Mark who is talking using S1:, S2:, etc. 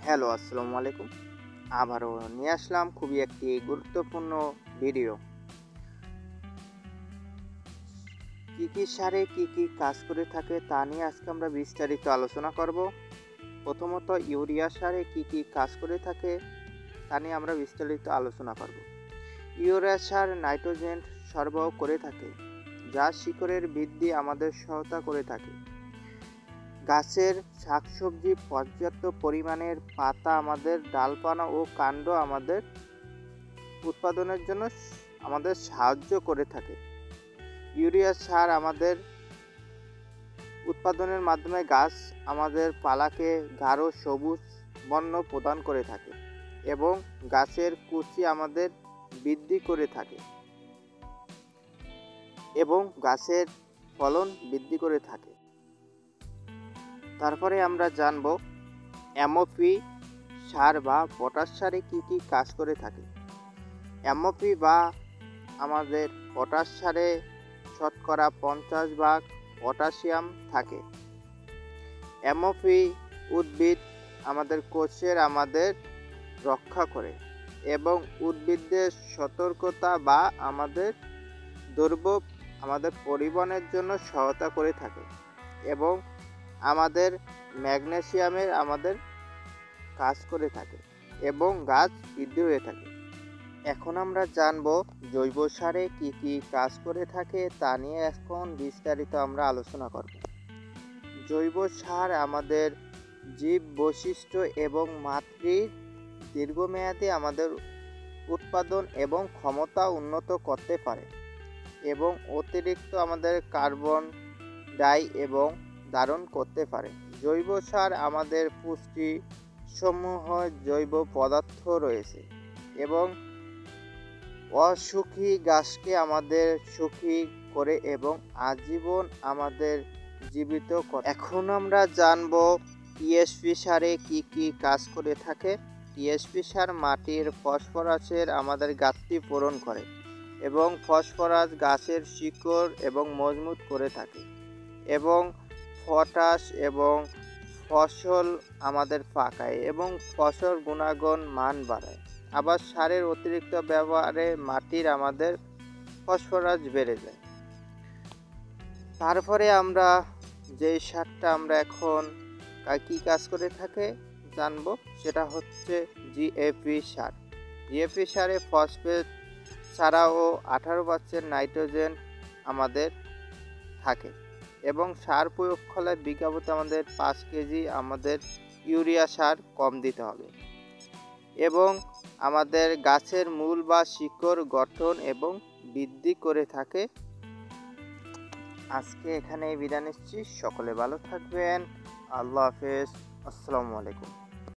S1: Hello, আসসালামু আলাইকুম। আবারও নিয়ে আসলাম খুবই একটি গুরুত্বপূর্ণ ভিডিও। কি সারে কি কাজ করে থাকে তা নিয়ে আজকে আমরা বিস্তারিত আলোচনা করব। প্রথমত ইউরিয়া সারে কি কাজ করে থাকে তা নিয়ে আমরা বিস্তারিত আলোচনা করব। ইউরিয়া সার নাইট্রোজেন সরবরাহ করে থাকে, যা শিকড়ের বৃদ্ধি আমাদের সহায়তা করে থাকে। গাছের শাকসবজি পর্যাপ্ত পরিমাণের পাতা আমাদের ডালপালা ও কাণ্ড আমাদের উৎপাদনের জন্য আমাদের সাহায্য করে থাকে। ইউরিয়া সার আমাদের উৎপাদনের মাধ্যমে গাছ আমাদের পালাকে গাঢ় সবুজ বর্ণ প্রদান করে থাকে এবং গাছের কুচি আমাদের বৃদ্ধি করে থাকে এবং গাছের ফলন বৃদ্ধি করে থাকে। তারপরে আমরা জানব এমওপি সার বা পটাশ সারে কি কাজ করে থাকে। এমওপি বা আমাদের পটাশ সারে শতকরা 50% পটাশিয়াম থাকে। এমওপি উদ্ভিদ আমাদের কোষের আমাদের রক্ষা করে এবং উদ্ভিদের সতর্কতা বা আমাদের দুর্ভোগ আমাদের পরিবহনের জন্য সহায়তা করে থাকে এবং আমাদের ম্যাগনেসিয়ামের আমাদের কাজ করে থাকে এবং গাছ বৃদ্ধি হয়ে থাকে। এখন আমরা জানব জৈব সারে কি কাজ করে থাকে তা নিয়ে এখন বিস্তারিত আমরা আলোচনা করব। জৈব সার আমাদের জীব বৈশিষ্ট্য এবং মাটির দীর্ঘমেয়াদী আমাদের উৎপাদন এবং ক্ষমতা উন্নত করতে পারে এবং অতিরিক্ত আমাদের কার্বন ডাই এবং ধারণ করতে পারে। জৈব সার আমাদের পুষ্টি সমূহ জৈব পদার্থ রয়েছে এবং অসুখী গাছকে আমাদের সুখী করে এবং আজীবন আমাদের জীবিত করে। এখন আমরা জানব টিএসপি সারে কি কাজ করে থাকে। টিএসপি সার মাটির ফসফরাসের আমাদের ঘাটতি পূরণ করে এবং ফসফরাস গাছের শিকড় এবং মজবুত করে থাকে এবং পটাশ এবং ফসল আমাদের পাকায় এবং ফসল গুণাগুণ মান বাড়ায়। আবার সারের অতিরিক্ত ব্যবহারে মাটির আমাদের ফসফরাস বেড়ে যায়। তারপরে আমরা যে সারটা আমরা এখন কি কাজ করে থাকে জানবো, সেটা হচ্ছে জিএপি সার। জিএপি সারে ফসফেট ছাড়াও 18% নাইট্রোজেন আমাদের থাকে এবং সার প্রয়োগ করলে বিঘা প্রতি আমাদের 5 কেজি আমাদের ইউরিয়া সার কম দিতে হবে এবং আমাদের গাছের মূল বা শিকড় গঠন এবং বৃদ্ধি করে থাকে। আজকে এখানে বিদায় নিচ্ছি। সকলে ভালো থাকবেন। আল্লাহ হাফেজ। আসসালামু আলাইকুম।